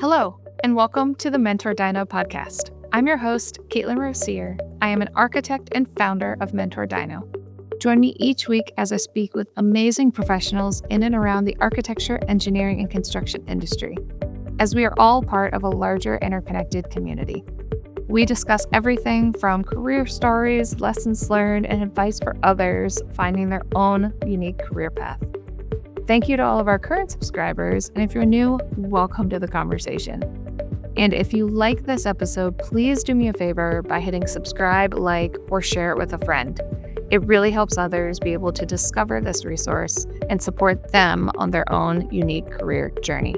Hello, and welcome to the mentorDINO podcast. I'm your host, Caitlin Rosier. I am an architect and founder of mentorDINO. Join me each week as I speak with amazing professionals in and around the architecture, engineering, and construction industry, as we are all part of a larger interconnected community. We discuss everything from career stories, lessons learned, and advice for others finding their own unique career path. Thank you to all of our current subscribers, and if you're new, welcome to the conversation. And if you like this episode, please do me a favor by hitting subscribe, like, or share it with a friend. It really helps others be able to discover this resource and support them on their own unique career journey.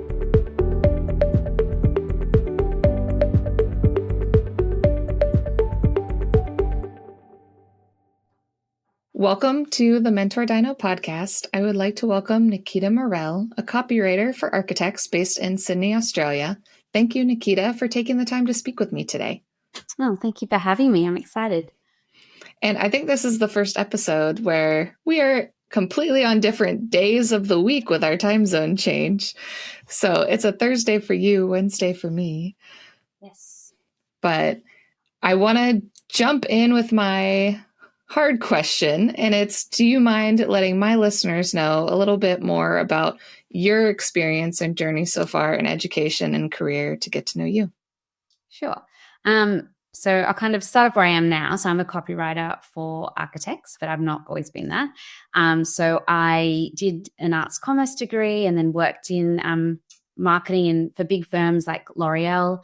Welcome to the mentorDINO podcast. I would like to welcome Nikita Morell, a copywriter for architects based in Sydney, Australia. Thank you, Nikita, for taking the time to speak with me today. Oh, thank you for having me. I'm excited. And I think this is the first episode where we are completely on different days of the week with our time zone change. So it's a Thursday for you, Wednesday for me. Yes. But I want to jump in with my hard question, and it's, do you mind letting my listeners know a little bit more about your experience and journey so far in education and career to get to know you? Sure. So I'll kind of start off where I am now. So I'm a copywriter for architects, but I've not always been that. So I did an arts commerce degree and then worked in marketing for big firms like L'Oreal,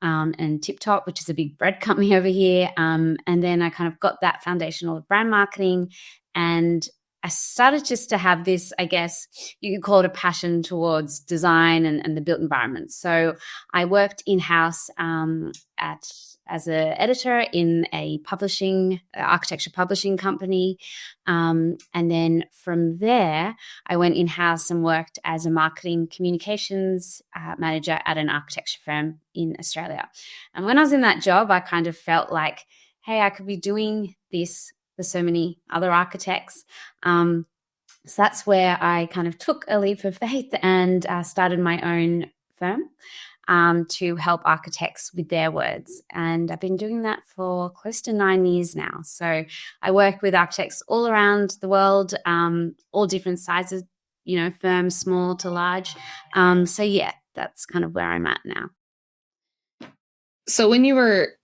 and Tip Top, which is a big bread company over here. And then I kind of got that foundational brand marketing, and I started just to have this, I guess you could call it a passion towards design and the built environment. So I worked in-house as an editor in a architecture publishing company. And then from there, I went in-house and worked as a marketing communications manager at an architecture firm in Australia. And when I was in that job, I kind of felt like, hey, I could be doing this for so many other architects. So that's where I kind of took a leap of faith and started my own firm to help architects with their words. And I've been doing that for close to 9 years now. So I work with architects all around the world, all different sizes, firms, small to large. So yeah, that's kind of where I'm at now. So when you were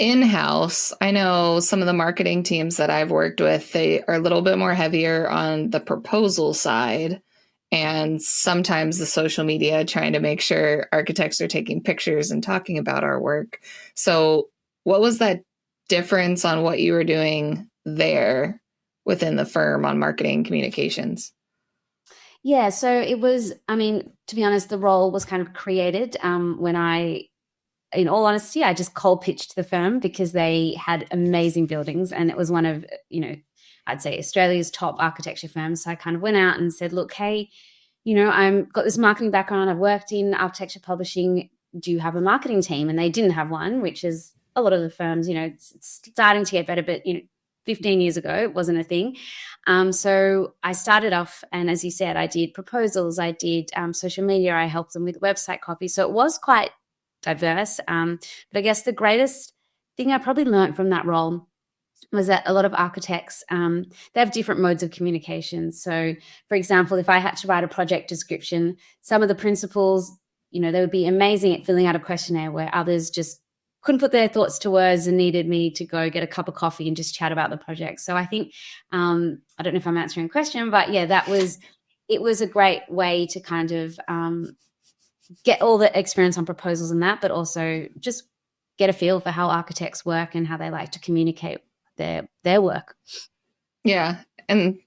in-house, I know some of the marketing teams that I've worked with, they are a little bit more heavier on the proposal side and sometimes the social media, trying to make sure architects are taking pictures and talking about our work. So what was that difference on what you were doing there within the firm on marketing communications? Yeah, so it was, to be honest, the role was kind of created when in all honesty, I just cold pitched the firm because they had amazing buildings, and it was one of, I'd say Australia's top architecture firms. So I kind of went out and said, look, hey, I've got this marketing background. I've worked in architecture publishing. Do you have a marketing team? And they didn't have one, which is a lot of the firms, it's starting to get better, but, 15 years ago, it wasn't a thing. So I started off, and as you said, I did proposals. I did social media. I helped them with website copy. So it was quite diverse. But I guess the greatest thing I probably learned from that role was that a lot of architects, they have different modes of communication. So, for example, if I had to write a project description, some of the principals, they would be amazing at filling out a questionnaire, where others just couldn't put their thoughts to words and needed me to go get a cup of coffee and just chat about the project. So I think, I don't know if I'm answering a question, but yeah, it was a great way to kind of get all the experience on proposals and that, but also just get a feel for how architects work and how they like to communicate their work. Yeah. And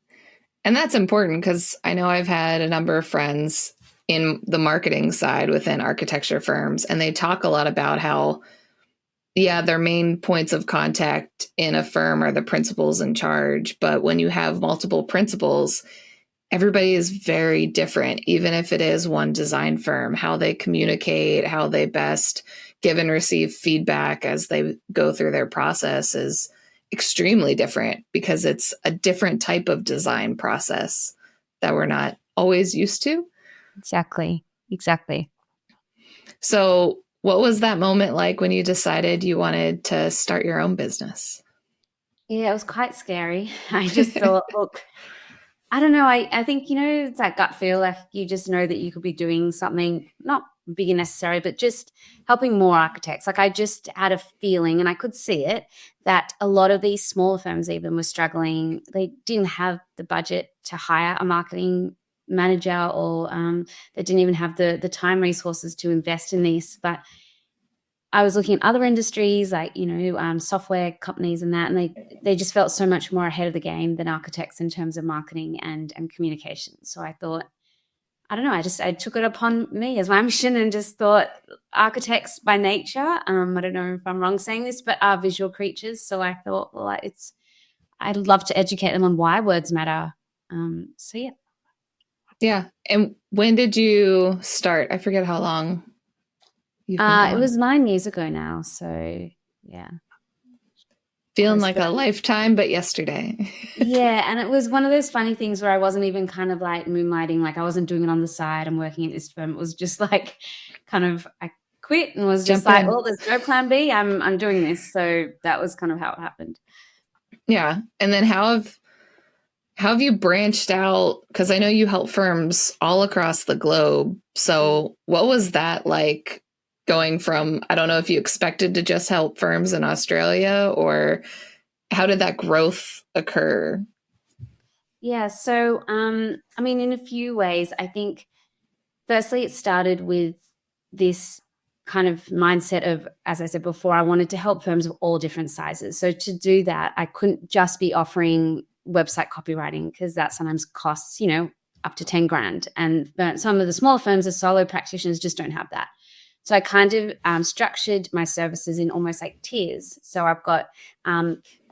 that's important, because I know I've had a number of friends in the marketing side within architecture firms, and they talk a lot about how, their main points of contact in a firm are the principals in charge. But when you have multiple principals, everybody is very different, even if it is one design firm. How they communicate, how they best give and receive feedback as they go through their process is extremely different, because it's a different type of design process that we're not always used to. Exactly. So what was that moment like when you decided you wanted to start your own business? Yeah, it was quite scary. I just thought, look, I don't know. I think, it's that gut feel, like you just know that you could be doing something not big and necessary, but just helping more architects. Like I just had a feeling, and I could see it, that a lot of these smaller firms even were struggling. They didn't have the budget to hire a marketing manager, or they didn't even have the time resources to invest in this. But I was looking at other industries like, software companies and that, and they just felt so much more ahead of the game than architects in terms of marketing and communication. So I thought, I don't know, I took it upon me as my mission and just thought architects by nature, I don't know if I'm wrong saying this, but are visual creatures. So I thought, well, I'd love to educate them on why words matter. So yeah. Yeah. And when did you start? I forget how long you've been going. It was 9 years ago now. So yeah. Feeling like a lifetime, but yesterday. Yeah, and it was one of those funny things where I wasn't even kind of like moonlighting, like I wasn't doing it on the side. I'm working at this firm. It was just like kind of I quit and was just like, well, there's no plan B. I'm doing this. So that was kind of how it happened. Yeah. And then how have you branched out? Because I know you help firms all across the globe. So what was that like going from, I don't know if you expected to just help firms in Australia, or how did that growth occur? Yeah. So, in a few ways, I think firstly, it started with this kind of mindset of, as I said before, I wanted to help firms of all different sizes. So to do that, I couldn't just be offering website copywriting, because that sometimes costs, up to 10 grand. And some of the smaller firms, the solo practitioners, just don't have that. So I kind of structured my services in almost like tiers. So I've got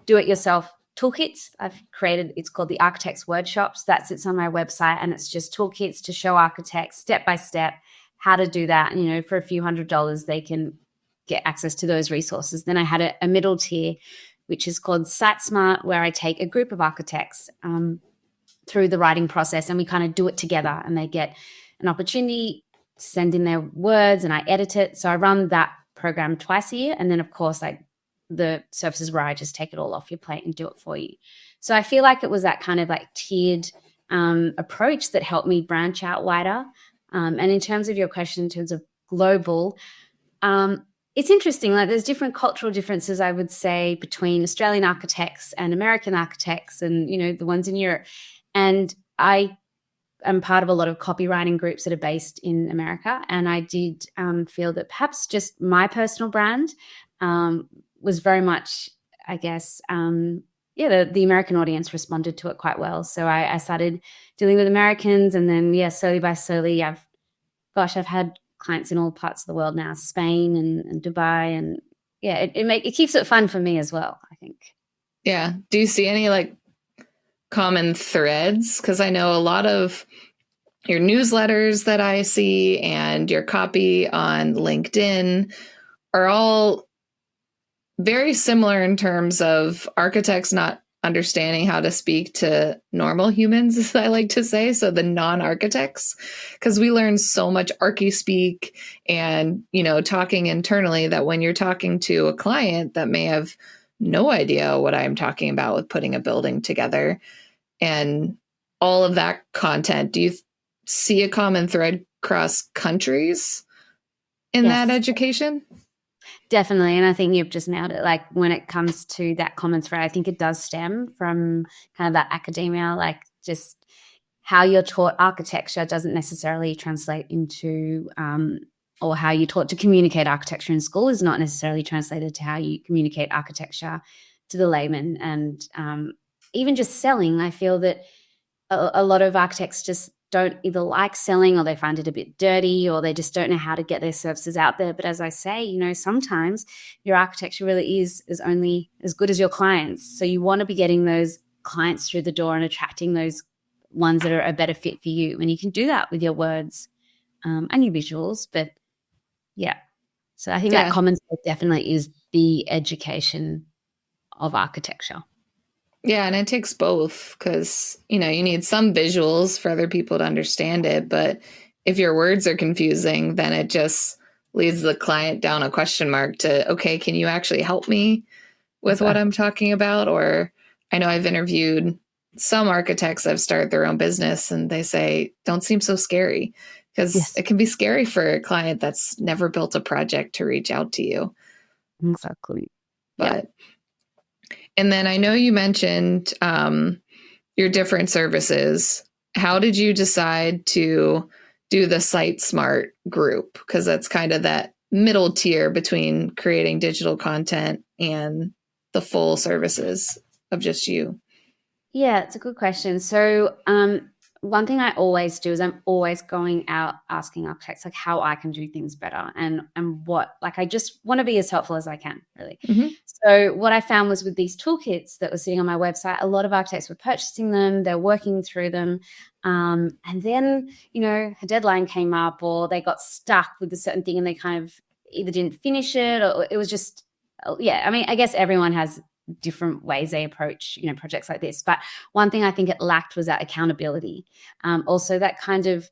do-it-yourself toolkits I've created. It's called the Architects Workshops. That sits on my website, and it's just toolkits to show architects step by step how to do that. For a few $100s, they can get access to those resources. Then I had a middle tier, which is called Site Smart, where I take a group of architects through the writing process, and we kind of do it together, and they get an opportunity to send in their words, and I edit it. So I run that program twice a year. And then, of course, the services where I just take it all off your plate and do it for you. So I feel like it was that kind of like tiered approach that helped me branch out wider. And in terms of your question, in terms of global, it's interesting. Like there's different cultural differences, I would say, between Australian architects and American architects, and the ones in Europe. And I am part of a lot of copywriting groups that are based in America, and I did feel that perhaps just my personal brand was very much, I guess, the American audience responded to it quite well. So I started dealing with Americans, and then, slowly by slowly, I've had clients in all parts of the world now, Spain and Dubai, and it keeps it fun for me as well, I think. Yeah. Do you see any like common threads? Because I know a lot of your newsletters that I see and your copy on LinkedIn are all very similar in terms of architects not understanding how to speak to normal humans, as I like to say, so the non-architects, because we learn so much archi speak and, talking internally, that when you're talking to a client that may have no idea what I'm talking about with putting a building together and all of that content, do you see a common thread across countries in that education? Definitely. And I think you've just nailed it. Like when it comes to that common thread, I think it does stem from kind of that academia, like just how you're taught architecture doesn't necessarily translate into, or how you're taught to communicate architecture in school is not necessarily translated to how you communicate architecture to the layman. And even just selling, I feel that a lot of architects just don't either like selling, or they find it a bit dirty, or they just don't know how to get their services out there. But as I say, sometimes your architecture really is only as good as your clients. So you want to be getting those clients through the door and attracting those ones that are a better fit for you. And you can do that with your words and your visuals. But so I think that common thread definitely is the education of architecture. Yeah, and it takes both, because, you need some visuals for other people to understand it. But if your words are confusing, then it just leads the client down a question mark to, okay, can you actually help me with what I'm talking about? Or I know I've interviewed some architects that have started their own business and they say, don't seem so scary, because it can be scary for a client that's never built a project to reach out to you. Exactly. But, and then I know you mentioned your different services. How did you decide to do the Site Smart group? Because that's kind of that middle tier between creating digital content and the full services of just you. Yeah, it's a good question. So one thing I always do is I'm always going out asking architects like how I can do things better and what, like, I just want to be as helpful as I can, really. Mm-hmm. So what I found was with these toolkits that were sitting on my website, a lot of architects were purchasing them, they're working through them. And then, a deadline came up or they got stuck with a certain thing and they kind of either didn't finish it or it was just, I mean, I guess everyone has different ways they approach, projects like this. But one thing I think it lacked was that accountability. Also that kind of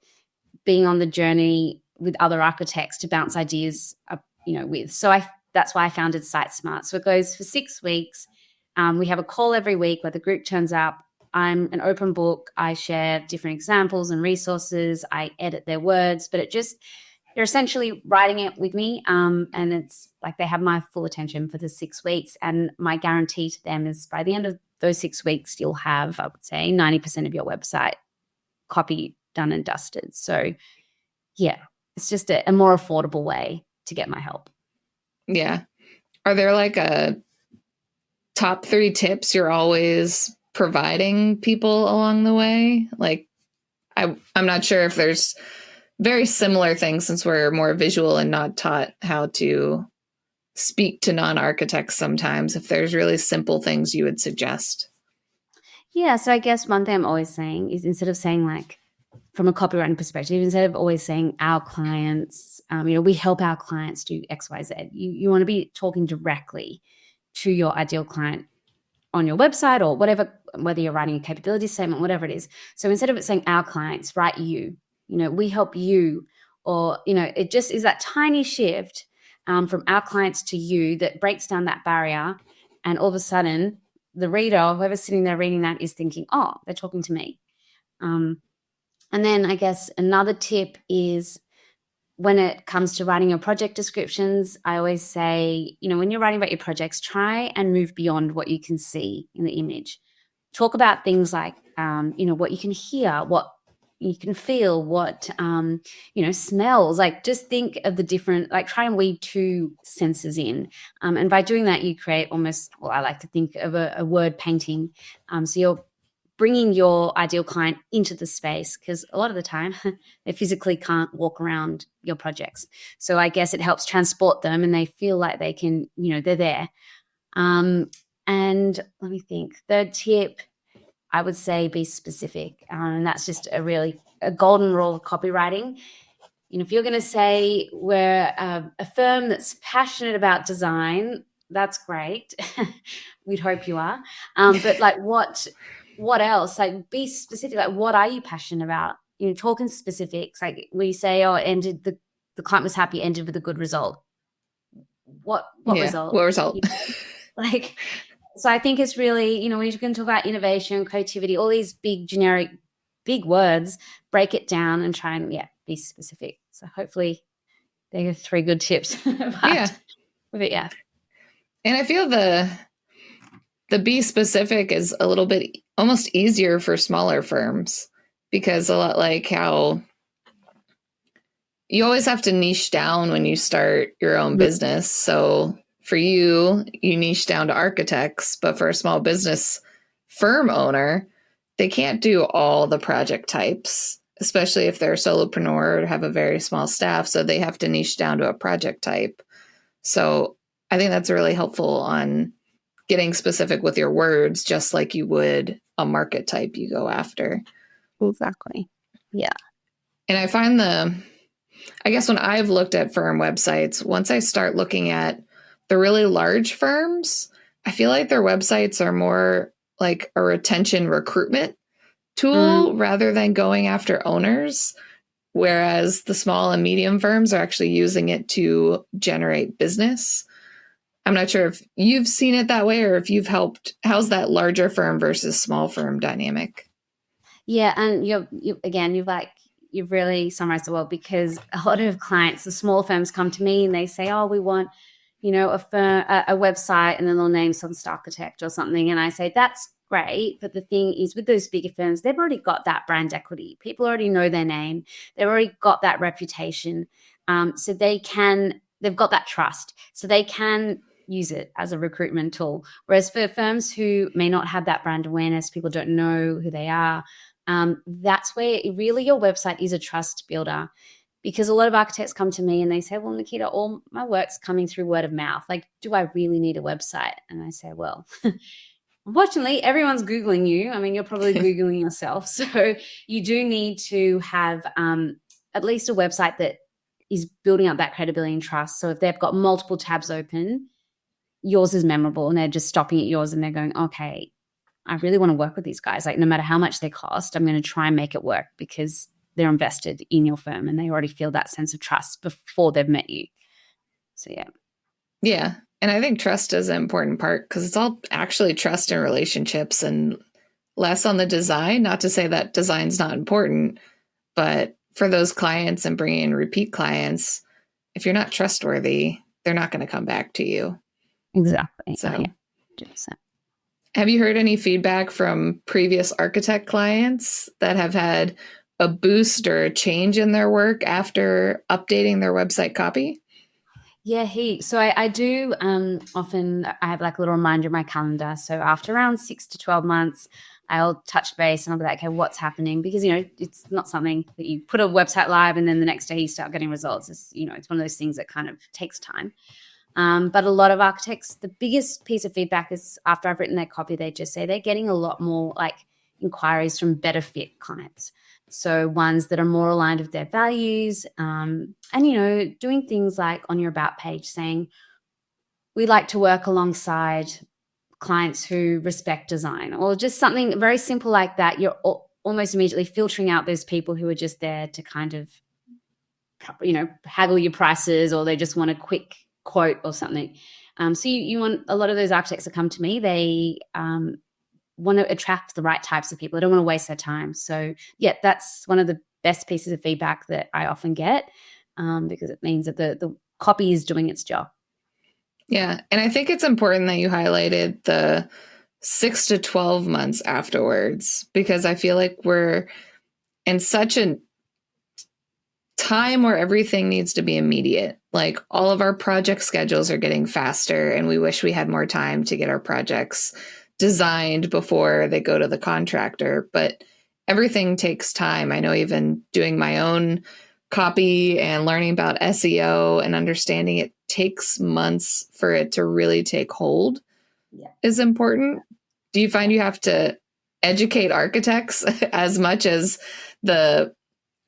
being on the journey with other architects to bounce ideas up, with. So that's why I founded Site Smart. So it goes for 6 weeks. We have a call every week where the group turns up. I'm an open book. I share different examples and resources. I edit their words, but they're essentially writing it with me. And it's like they have my full attention for the 6 weeks. And my guarantee to them is by the end of those 6 weeks, you'll have, I would say, 90% of your website copy done and dusted. So yeah, it's just a more affordable way to get my help. Yeah. Are there like a top 3 tips you're always providing people along the way? Like, I'm not sure if there's very similar things since we're more visual and not taught how to speak to non-architects sometimes, if there's really simple things you would suggest. Yeah. So I guess one thing I'm always saying is instead of saying like, from a copywriting perspective, instead of always saying our clients, we help our clients do X, Y, Z, you want to be talking directly to your ideal client on your website or whatever, whether you're writing a capability statement, whatever it is. So instead of it saying our clients, write you, we help you, or, it just is that tiny shift from our clients to you that breaks down that barrier. And all of a sudden the reader, or whoever's sitting there reading that, is thinking, oh, they're talking to me. And then I guess another tip is when it comes to writing your project descriptions, I always say, when you're writing about your projects, try and move beyond what you can see in the image. Talk about things like, what you can hear, what you can feel, what, smells. Like just think of the different, like try and weave 2 senses in. And by doing that, you create almost, well, I like to think of a word painting. So you're bringing your ideal client into the space because a lot of the time they physically can't walk around your projects. So I guess it helps transport them and they feel like they can, they're there. And let me think. Third tip, I would say be specific. And that's just a golden rule of copywriting. If you're going to say we're a firm that's passionate about design, that's great. We'd hope you are. But like what else? Like be specific. Like what are you passionate about? Talk in specifics. Like we say, oh, ended the client was happy, ended with a good result. What result? What result? Like, so I think it's really, when you're going to talk about innovation, creativity, all these big generic, big words, break it down and try and be specific. So hopefully there are 3 good tips. Yeah. And I feel the be specific is a little bit almost easier for smaller firms because a lot like how you always have to niche down when you start your own business. So for you niche down to architects, but for a small business firm owner, they can't do all the project types, especially if they're a solopreneur or have a very small staff. So they have to niche down to a project type. So I think that's really helpful on getting specific with your words, just like you would a market type you go after. Exactly. Yeah. And I find I guess when I've looked at firm websites, once I start looking at the really large firms, I feel like their websites are more like a retention recruitment tool rather than going after owners. whereas the small and medium firms are actually using it to generate business. I'm not sure if you've seen it that way or if you've helped. How's that larger firm versus small firm dynamic? Yeah, and you've really summarized it well, because a lot of clients, the small firms, come to me and they say, "Oh, we want, a website," and then they'll name some architect or something, and I say, "That's great," but the thing is, with those bigger firms, they've already got that brand equity. People already know their name. They've already got that reputation, so they've got that trust, so they can use it as a recruitment tool. Whereas for firms who may not have that brand awareness, people don't know who they are. That's where really your website is a trust builder, because a lot of architects come to me and they say, "Well, Nikita, all my work's coming through word of mouth. Like, do I really need a website?" And I say, "Well, unfortunately, everyone's Googling you. I mean, you're probably Googling yourself. So you do need to have at least a website that is building up that credibility and trust. So if they've got multiple tabs open, yours is memorable and they're just stopping at yours and they're going, okay, I really want to work with these guys. Like, no matter how much they cost, I'm going to try and make it work because they're invested in your firm and they already feel that sense of trust before they've met you." So, yeah. Yeah. And I think trust is an important part because it's all actually trust in relationships and less on the design. Not to say that design's not important, but for those clients and bringing in repeat clients, if you're not trustworthy, they're not going to come back to you. Exactly. So, oh, yeah. 100%. Have you heard any feedback from previous architect clients that have had a boost or a change in their work after updating their website copy? Yeah, so I do often, I have like a little reminder in my calendar. So after around 6 to 12 months, I'll touch base and I'll be like, "Okay, what's happening?" Because, it's not something that you put a website live and then the next day you start getting results. It's one of those things that kind of takes time. But a lot of architects, the biggest piece of feedback is after I've written their copy, they just say they're getting a lot more like inquiries from better fit clients. So ones that are more aligned with their values, and, doing things like on your about page saying, "We like to work alongside clients who respect design," or just something very simple like that. You're almost immediately filtering out those people who are just there to kind of, haggle your prices, or they just want a quick quote or something. So you want a lot of those architects that come to me, they want to attract the right types of people. They don't want to waste their time. So yeah, that's one of the best pieces of feedback that I often get, because it means that the copy is doing its job. Yeah. And I think it's important that you highlighted the 6 to 12 months afterwards, because I feel like we're in such a time where everything needs to be immediate. Like all of our project schedules are getting faster and we wish we had more time to get our projects designed before they go to the contractor, but everything takes time. I know even doing my own copy and learning about SEO and understanding it takes months for it to really take hold is important. Do you find you have to educate architects as much as the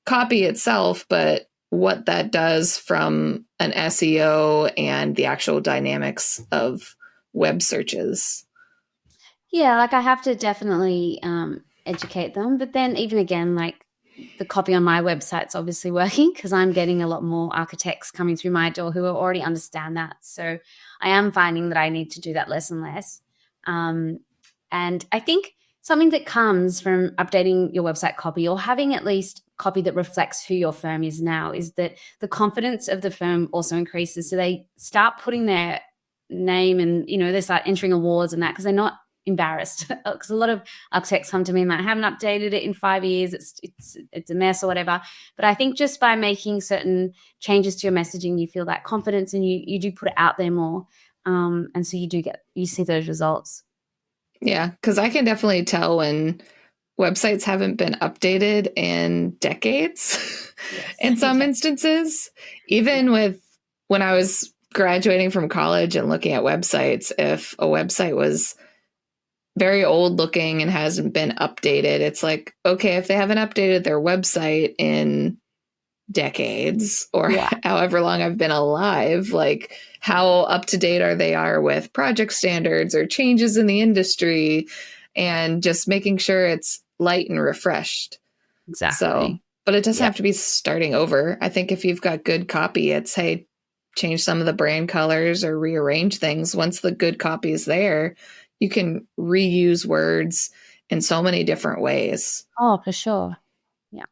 copy itself, but what that does from an SEO and the actual dynamics of web searches? Yeah, like I have to definitely educate them. But then even again, like the copy on my website's obviously working because I'm getting a lot more architects coming through my door who already understand that. So I am finding that I need to do that less and less. And I think something that comes from updating your website copy or having at least copy that reflects who your firm is now is that the confidence of the firm also increases. So they start putting their name and, they start entering awards and that because they're not embarrassed. Because a lot of architects come to me and I haven't updated it in 5 years. It's a mess or whatever. But I think just by making certain changes to your messaging, you feel that confidence and you do put it out there more. And so you see those results. Yeah, because I can definitely tell when websites haven't been updated in decades in some instances. Even with when I was graduating from college and looking at websites, if a website was very old looking and hasn't been updated, it's like, okay, if they haven't updated their website in decades or however long I've been alive, like how up to date are they with project standards or changes in the industry, and just making sure it's light and refreshed. Exactly. So But it doesn't have to be starting over. I think if you've got good copy, it's, hey, change some of the brand colors or rearrange things. Once the good copy is there, you can reuse words in so many different ways. Oh, for sure. Yeah.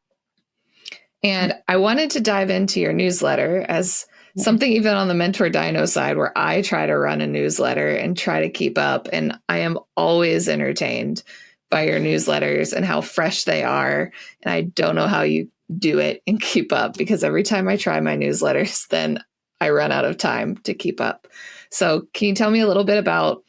And I wanted to dive into your newsletter as something even on the mentorDINO side where I try to run a newsletter and try to keep up. And I am always entertained by your newsletters and how fresh they are. And I don't know how you do it and keep up, because every time I try my newsletters, then I run out of time to keep up. So can you tell me a little bit about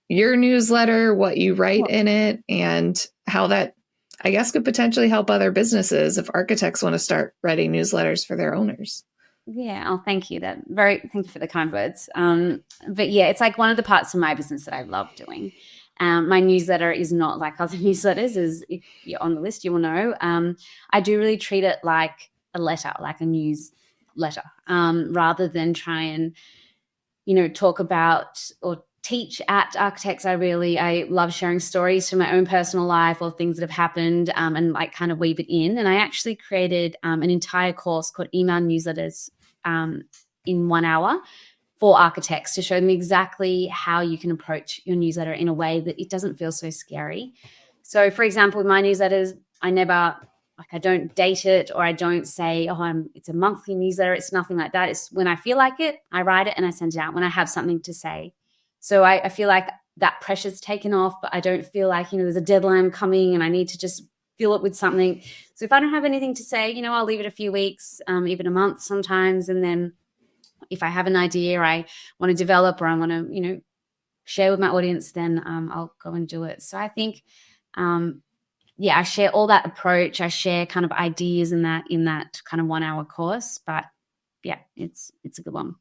your newsletter, what you write in it, and how that, I guess, could potentially help other businesses if architects want to start writing newsletters for their owners? Yeah. Oh, thank you. Thank you for the kind words. But yeah, it's like one of the parts of my business that I love doing. My newsletter is not like other newsletters, as if you're on the list, you will know. I do really treat it like a letter, like a newsletter, rather than try and, talk about or teach at architects. I love sharing stories from my own personal life or things that have happened, and like kind of weave it in. And I actually created an entire course called Email Newsletters in 1 hour for architects, to show them exactly how you can approach your newsletter in a way that it doesn't feel so scary. So, for example, with my newsletters, I don't date it, or I don't say, it's a monthly newsletter. It's nothing like that. It's when I feel like it, I write it and I send it out when I have something to say. So I feel like that pressure's taken off, but I don't feel like, there's a deadline coming and I need to just fill it with something. So if I don't have anything to say, I'll leave it a few weeks, even a month sometimes. And then if I have an idea I want to develop, or I want to, share with my audience, then I'll go and do it. So I think, I share all that approach. I share kind of ideas in that kind of 1 hour course. But yeah, it's a good one.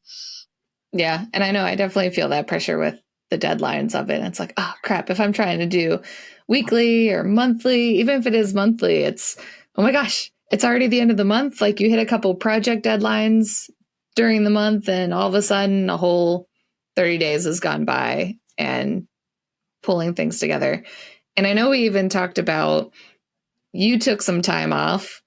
Yeah. And I know I definitely feel that pressure with the deadlines of it. It's like, oh crap, if I'm trying to do weekly or monthly, even if it is monthly, it's, oh my gosh, it's already the end of the month. Like you hit a couple project deadlines during the month and all of a sudden a whole 30 days has gone by and pulling things together. And I know we even talked about, you took some time off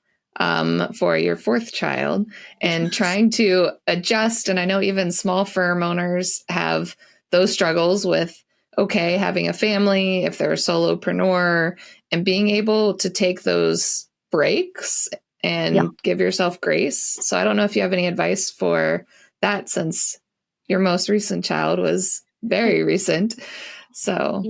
for your fourth child and trying to adjust. And I know even small firm owners have those struggles with, having a family, if they're a solopreneur, and being able to take those breaks and give yourself grace. So I don't know if you have any advice for that, since your most recent child was very recent. So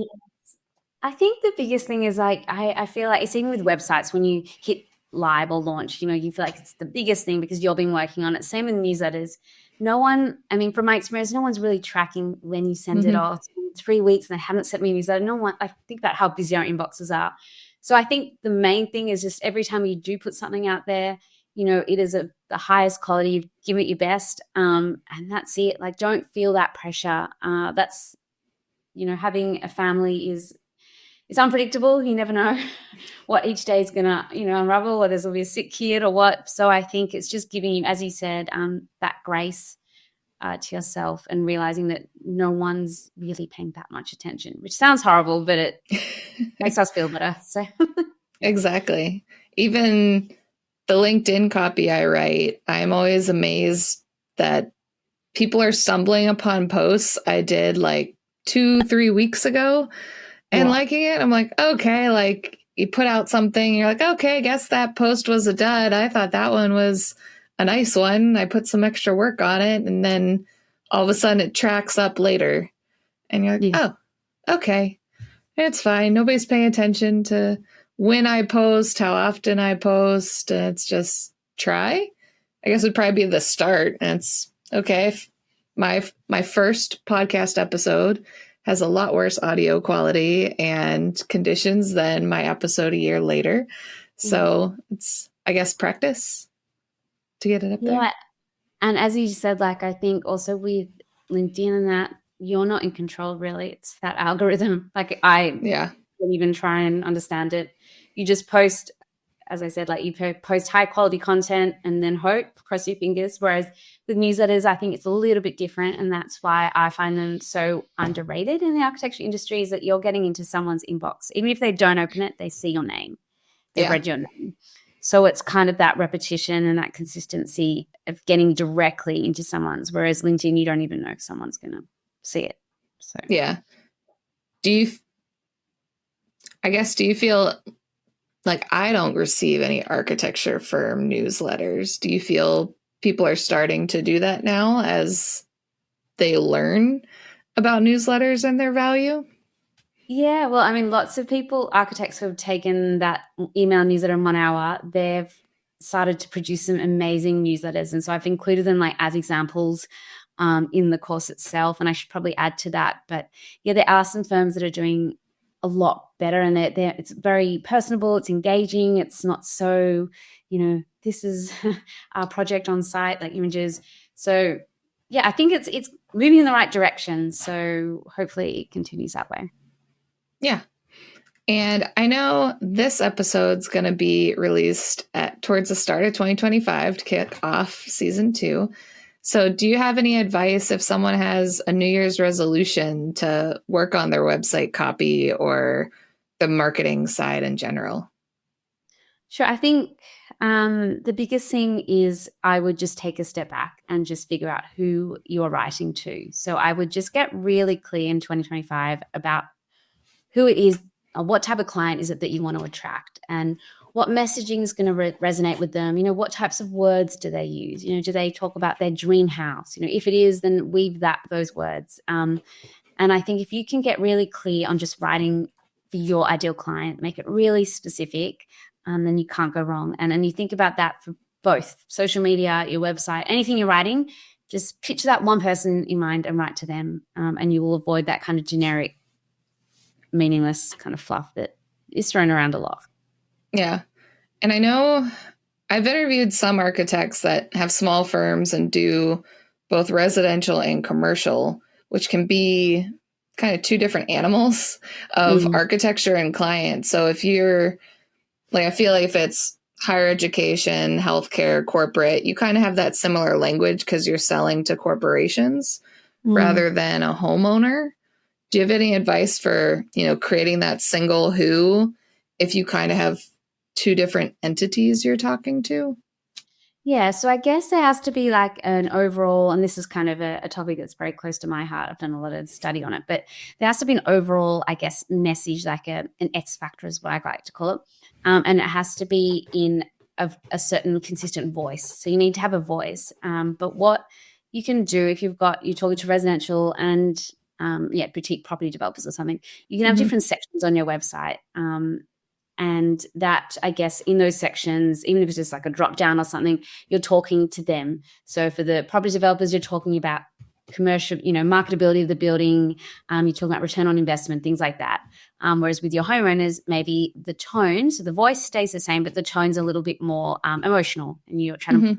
I think the biggest thing is I feel like it's even with websites, when you hit live or launch, you feel like it's the biggest thing because you've been working on it. Same with newsletters. From my experience, no one's really tracking when you send it off. 3 weeks and they haven't sent me a newsletter. No one, I think about how busy our inboxes are. So I think the main thing is just every time you do put something out there, it is the highest quality, give it your best. And that's it. Like, don't feel that pressure. That's, having a family it's unpredictable. You never know what each day is going to, unravel, or there's going to be a sick kid or what. So I think it's just giving you, as you said, that grace to yourself, and realizing that no one's really paying that much attention, which sounds horrible, but it makes us feel better. So exactly. Even the LinkedIn copy I write, I'm always amazed that people are stumbling upon posts I did like 2-3 weeks ago and liking it. I'm like, okay, like you put out something, you're like, okay, I guess that post was a dud. I thought that one was a nice one. I put some extra work on it. And then all of a sudden it tracks up later. And you're like, oh, okay, it's fine. Nobody's paying attention to when I post, how often I post. It's just try. I guess would probably be the start. And it's okay. If my first podcast episode has a lot worse audio quality and conditions than my episode a year later. So it's, I guess, practice to get it up there. And as you said, like, I think also with LinkedIn and that, you're not in control, really. It's that algorithm. Like, I don't even try and understand it. You just post, as I said, like you post high quality content and then hope, cross your fingers. Whereas with newsletters, I think it's a little bit different. And that's why I find them so underrated in the architecture industry, is that you're getting into someone's inbox. Even if they don't open it, they see your name. They've read your name. So it's kind of that repetition and that consistency of getting directly into someone's, whereas LinkedIn, you don't even know if someone's going to see it. So Yeah. Do you feel like I don't receive any architecture firm newsletters? Do you feel people are starting to do that now as they learn about newsletters and their value? yeah, well, I mean, lots of people, architects who have taken that email newsletter in 1 hour, they've started to produce some amazing newsletters. And so I've included them like as examples in the course itself. And I should probably add to that. But yeah, there are some firms that are doing a lot better, and it's very personable, it's engaging, it's not so, this is our project on site, like images. So yeah, I think it's moving in the right direction. So hopefully it continues that way. Yeah. And I know this episode's going to be released towards the start of 2025 to kick off season 2. So do you have any advice if someone has a New Year's resolution to work on their website copy or the marketing side in general? Sure. I think the biggest thing is I would just take a step back and just figure out who you're writing to. So I would just get really clear in 2025 about who it is, what type of client is it that you want to attract, and what messaging is going to resonate with them. What types of words do they use? Do they talk about their dream house? If it is, then weave those words. And I think if you can get really clear on just writing for your ideal client, make it really specific, then you can't go wrong. And you think about that for both social media, your website, anything you're writing, just picture that one person in mind and write to them, and you will avoid that kind of generic, meaningless kind of fluff that is thrown around a lot. Yeah. And I know I've interviewed some architects that have small firms and do both residential and commercial, which can be kind of two different animals of architecture and client. So if you're like, I feel like if it's higher education, healthcare, corporate, you kind of have that similar language because you're selling to corporations rather than a homeowner. Do you have any advice for, creating that single who if you kind of have two different entities you're talking to? Yeah, so I guess there has to be like an overall, and this is kind of a topic that's very close to my heart. I've done a lot of study on it, but there has to be an overall, I guess, message, like an X factor is what I like to call it. And it has to be in a certain consistent voice. So you need to have a voice. But what you can do if you're talking to residential and boutique property developers or something, you can have different sections on your website. And that, I guess, in those sections, even if it's just like a drop down or something, you're talking to them. So for the property developers, you're talking about commercial, marketability of the building. You're talking about return on investment, things like that. Whereas with your homeowners, maybe the tone, so the voice stays the same, but the tone's a little bit more emotional, and you're trying to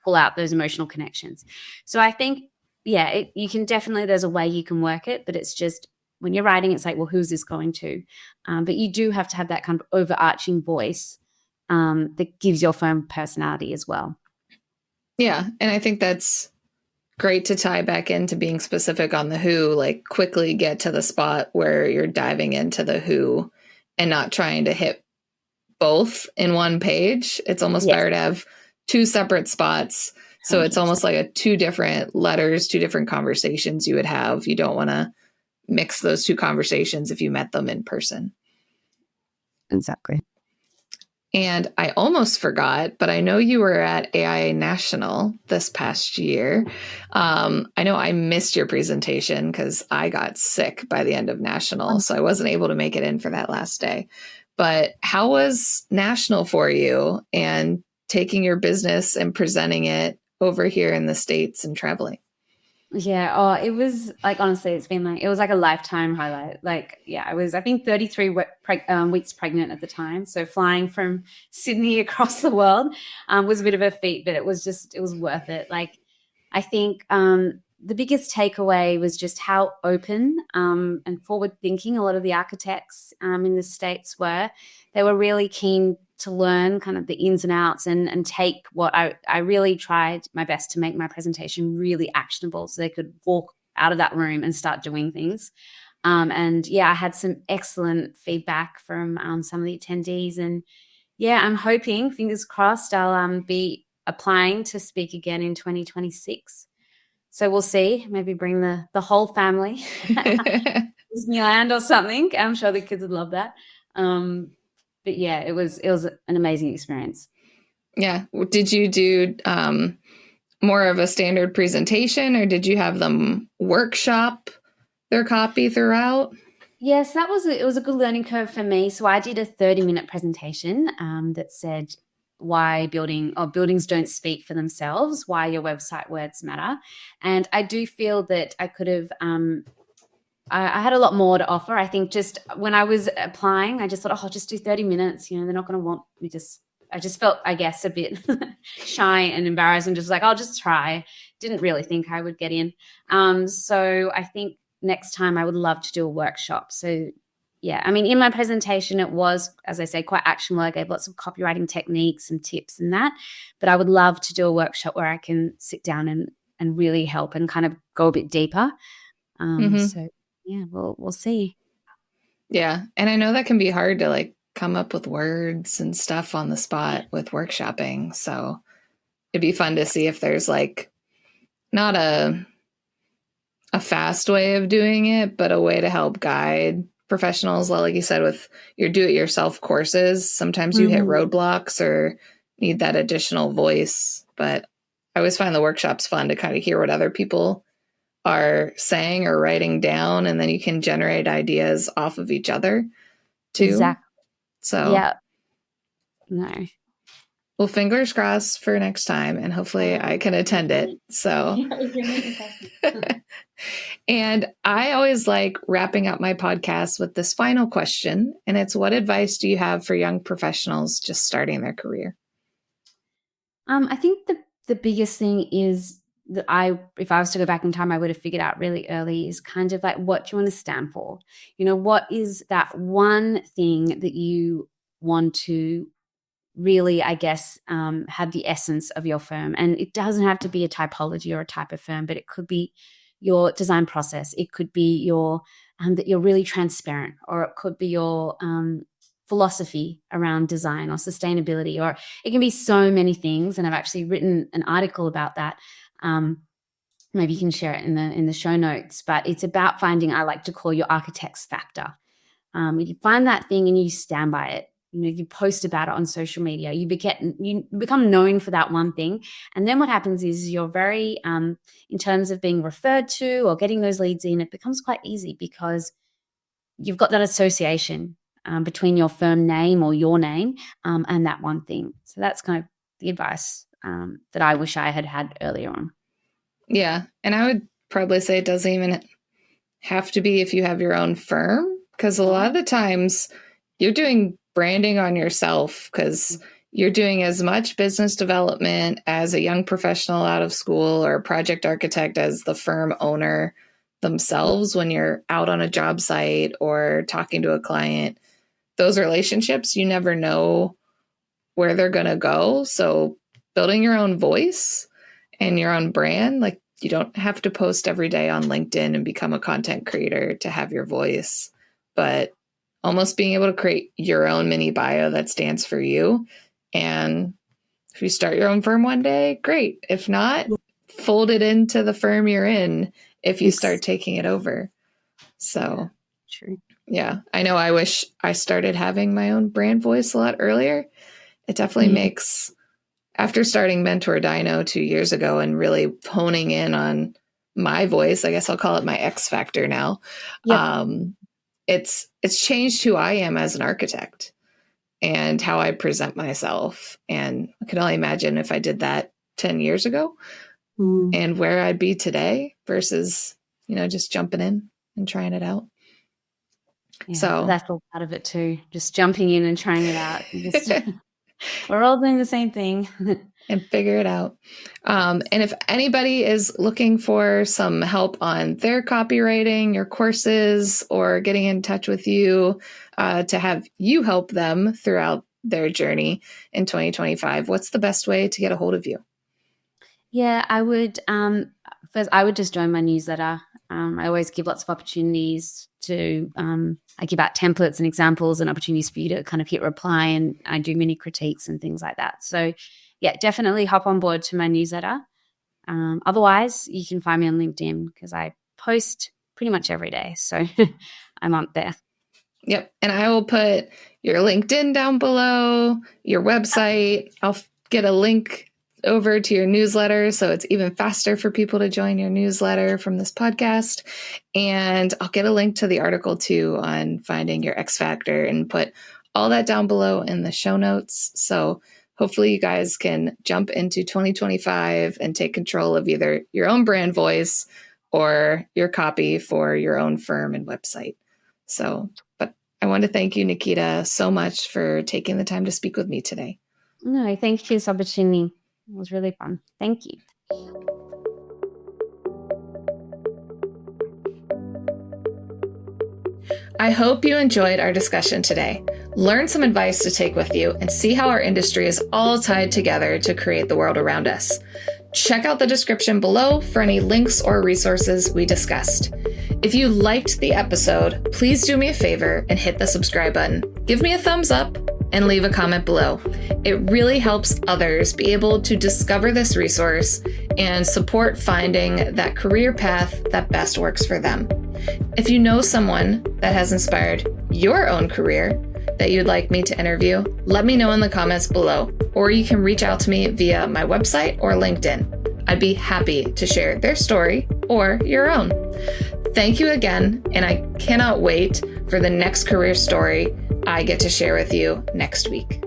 pull out those emotional connections. So I think, you can definitely, there's a way you can work it, but it's just, when you're writing, it's like, well, who's this going to? But you do have to have that kind of overarching voice that gives your firm personality as well. Yeah. And I think that's great to tie back into being specific on the who, like quickly get to the spot where you're diving into the who and not trying to hit both in one page. It's almost better to have two separate spots. So 100%. It's almost like two different letters, two different conversations you would have. You don't want to mix those two conversations if you met them in person. Exactly. And I almost forgot, but I know you were at AIA National this past year. I know I missed your presentation because I got sick by the end of National, so I wasn't able to make it in for that last day. But how was National for you, and taking your business and presenting it over here in the States and traveling? Yeah. Oh, it was like, honestly, it was like a lifetime highlight. Like, I was, I think 33 weeks pregnant at the time. So flying from Sydney across the world was a bit of a feat, but it was worth it. Like, I think the biggest takeaway was just how open and forward thinking a lot of the architects in the States were. They were really keen to learn kind of the ins and outs and take what I really tried my best to make my presentation really actionable so they could walk out of that room and start doing things. I had some excellent feedback from some of the attendees, and yeah, I'm hoping, fingers crossed, I'll be applying to speak again in 2026. So we'll see. Maybe bring the whole family, Disneyland or something. I'm sure the kids would love that. But yeah, it was an amazing experience. Yeah. Did you do more of a standard presentation, or did you have them workshop their copy throughout? Yes, it was a good learning curve for me. So I did a 30-minute presentation that said why buildings don't speak for themselves, why your website words matter. And I do feel that I could have I had a lot more to offer. I think just when I was applying, I just thought, oh, I'll just do 30 minutes. They're not going to want me I just felt, I guess, a bit shy and embarrassed and just like, I'll just try. Didn't really think I would get in. So I think next time I would love to do a workshop. So yeah, I mean, in my presentation, it was, as I say, quite actionable. I gave lots of copywriting techniques and tips and that, but I would love to do a workshop where I can sit down and really help and kind of go a bit deeper. So yeah, we'll see. Yeah. And I know that can be hard to like come up with words and stuff on the spot with workshopping. So it'd be fun to see if there's like not a fast way of doing it, but a way to help guide professionals. Like you said, with your do-it-yourself courses, sometimes you hit roadblocks or need that additional voice. But I always find the workshops fun to kind of hear what other people are saying or writing down, and then you can generate ideas off of each other too. Exactly. So yeah. No. Well, fingers crossed for next time, and hopefully I can attend it. So, and I always like wrapping up my podcast with this final question, and it's, what advice do you have for young professionals just starting their career? I think the biggest thing is that if I was to go back in time, I would have figured out really early is kind of like, what do you want to stand for? What is that one thing that you want to really, I guess, have the essence of your firm? And it doesn't have to be a typology or a type of firm, but it could be your design process. It could be your that you're really transparent, or it could be your philosophy around design or sustainability, or it can be so many things. And I've actually written an article about that. Maybe you can share it in the show notes. But it's about finding, I like to call, your architect's factor. You find that thing and you stand by it. You post about it on social media. You become known for that one thing. And then what happens is you're very, in terms of being referred to or getting those leads in, it becomes quite easy because you've got that association between your firm name or your name and that one thing. So that's kind of the advice that I wish I had had earlier on. Yeah. And I would probably say it doesn't even have to be if you have your own firm, because a lot of the times you're doing branding on yourself because you're doing as much business development as a young professional out of school or a project architect as the firm owner themselves when you're out on a job site or talking to a client. Those relationships, you never know where they're going to go. So building your own voice and your own brand, like, you don't have to post every day on LinkedIn and become a content creator to have your voice, but almost being able to create your own mini bio that stands for you. And if you start your own firm one day, great. If not, fold it into the firm you're in if you start taking it over. So, true. Yeah, I know. I wish I started having my own brand voice a lot earlier. It definitely makes, after starting mentorDINO 2 years ago and really honing in on my voice, I guess I'll call it my X factor now. It's changed who I am as an architect and how I present myself. And I can only imagine if I did that 10 years ago and where I'd be today versus, just jumping in and trying it out. Yeah, so that's all part of it too. Just jumping in and trying it out. We're all doing the same thing. And figure it out. And if anybody is looking for some help on their copywriting, your courses, or getting in touch with you to have you help them throughout their journey in 2025, what's the best way to get a hold of you? Yeah, I would. First, I would just join my newsletter. I always give lots of opportunities to, I give out templates and examples and opportunities for you to kind of hit reply, and I do mini critiques and things like that. So yeah, definitely hop on board to my newsletter. Otherwise, you can find me on LinkedIn because I post pretty much every day. So I'm on there. Yep. And I will put your LinkedIn down below, your website. I'll get a link over to your newsletter so it's even faster for people to join your newsletter from this podcast. And I'll get a link to the article too on finding your X Factor and put all that down below in the show notes. So hopefully you guys can jump into 2025 and take control of either your own brand voice or your copy for your own firm and website. So, but I want to thank you, Nikita, so much for taking the time to speak with me today. No, thank you for this opportunity. It was really fun. Thank you. I hope you enjoyed our discussion today. Learn some advice to take with you and see how our industry is all tied together to create the world around us. Check out the description below for any links or resources we discussed. If you liked the episode, please do me a favor and hit the subscribe button. Give me a thumbs up and leave a comment below. It really helps others be able to discover this resource and support finding that career path that best works for them. If you know someone that has inspired your own career that you'd like me to interview, let me know in the comments below, or you can reach out to me via my website or LinkedIn. I'd be happy to share their story or your own. Thank you again, and I cannot wait for the next career story I get to share with you next week.